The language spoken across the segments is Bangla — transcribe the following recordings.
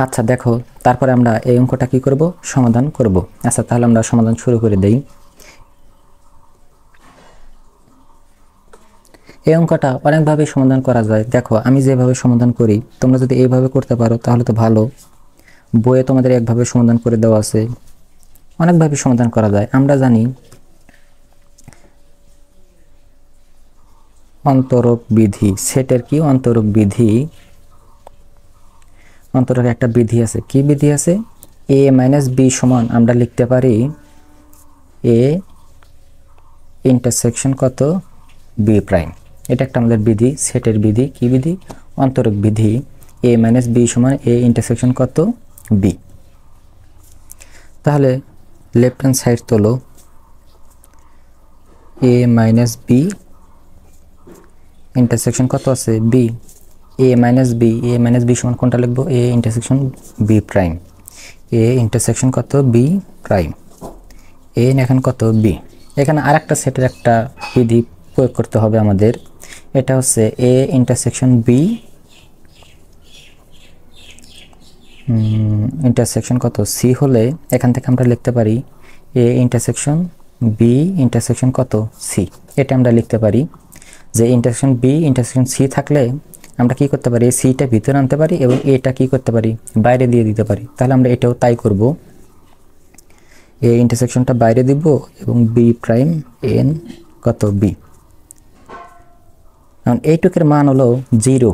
আচ্ছা দেখো, তারপরে আমরা এই অঙ্কটা কি করব, সমাধান করব। আচ্ছা তাহলে আমরা সমাধান শুরু করে দেই। এই অঙ্কটা অনেকভাবে সমাধান করা যায়। দেখো আমি যেভাবে সমাধান করি, তোমরা যদি এইভাবে করতে পারো তাহলে তো ভালো। বইয়ে তোমাদের একভাবে সমাধান করে দেওয়া আছে, অনেকভাবে সমাধান করা যায়। আমরা জানি অন্তরক বিধি, সেটের কি অন্তরক বিধি, অন্তরক একটা বিধি আছে। কি বিধি আছে? a মাইনাস বি সমান আমরা লিখতে পারি a ইন্টারসেকশন কত বি প্রাইম। এটা একটা আমাদের বিধি, সেটের বিধি। কি বিধি? অন্তরক বিধি। a মাইনাস বি সমান a ইন্টারসেকশন কত বি। তাহলে লেফট হ্যান্ড সাইড তোলো, a মাইনাস বি ইন্টারসেকশন কত আছে বি। a মাইনাস বি সমান কোনটা লিখবো? a intersection B prime. a intersection কত বি প্রাইম। a এখন কত বি। এখানে আরেকটা সেটের একটা বিধি প্রয়োগ করতে হবে আমাদের। এটা হচ্ছে a ইন্টারসেকশন বি ইন্টারসেকশন কত সি হলে এখান থেকে আমরা লিখতে পারি a ইন্টারসেকশন বি ইন্টারসেকশন কত সি। এটা আমরা লিখতে পারি যে ইন্টারসেকশন বি ইন্টারসেকশন সি থাকলে আমরা কি করতে পারি, সিটা ভিতরে আনতে পারি এবং এটা কি করতে পারি, বাইরে দিয়ে দিতে পারি। তাহলে আমরা এটাও তাই করব, এ ইন্টারসেকশনটা বাইরে দিব এবং বি প্রাইম এন কত বি। কারণ এইটুকের মান হলো 0,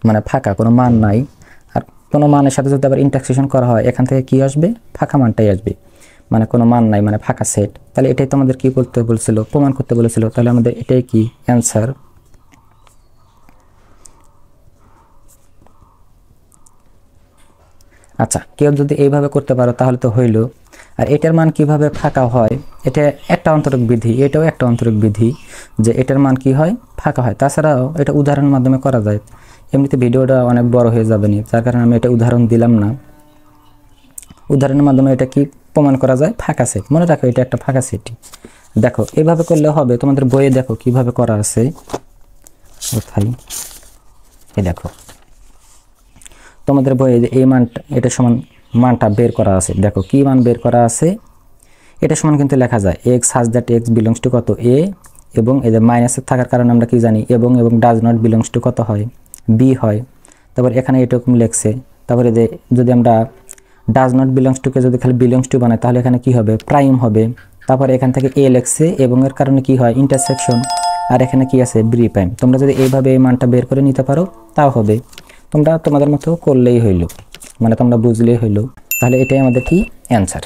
মানে ফাঁকা, কোনো মান নাই। আর কোনো মানের সাথে যদি আবার ইন্টারসেকশন করা হয় এখান থেকে কি আসবে, ফাঁকা মানটাই আসবে, মানে কোনো মান নাই, মানে ফাঁকা সেট। তাহলে এটাই তো আমাদের কি করতে বলেছিল, প্রমাণ করতে বলেছিল। তাহলে আমাদের এটাই কি অ্যান্সার। আচ্ছা কেউ যদি এইভাবে করতে পারো তাহলে তো হইল। আর এটার মান কিভাবে ফাঁকা হয়, এটা একটা অন্তরক বিধি, এটাও একটা অন্তরক বিধি যে এটার মান কি হয়, ফাঁকা হয়। তাছাড়াও এটা উদাহরণের মাধ্যমে করা যায়। এমনিতে ভিডিওটা অনেক বড় হয়ে যাবে না, যার কারণে আমি এটা উদাহরণ দিলাম না। উদাহরণের মাধ্যমে এটা কি প্রমাণ করা যায়, ফাঁকা সেট। মনে রাখো এটা একটা ফাঁকা সেট। দেখো এইভাবে করলে হবে, তোমাদের বইয়ে দেখো কিভাবে করা আছে। কোথায় এই দেখো তোমাদের বইয়ে এই মানটা, এটা সমান মানটা বের করা আছে। দেখো কি মান বের করা আছে, এটা সমান কিন্তু লেখা যায় x such that x belongs to কত a, এবং এই যে মাইনাসের থাকার কারণে আমরা কি জানি এবং ডাজ নট বিলংস টু কত হয় b হয়। তারপর এখানে এরকম লেখছে। তারপরে যে যদি আমরা ডাজ নট বিলংস টুকে যদি খালি বিলংস টু বানাই তাহলে এখানে কি হবে, প্রাইম হবে। তারপরে এখান থেকে a লেখছে এবং এর কারণে কি হয়, ইন্টারসেকশন। আর এখানে কি আছে, বি প্রাইম। তোমরা যদি এইভাবে এই মানটা বের করে নিতে পারো তাও হবে। তোমরা তোমাদের মতো করলেই হইল, মানে তোমরা বুঝলেই হইল। তাহলে এটাই আমাদের কি অ্যান্সার।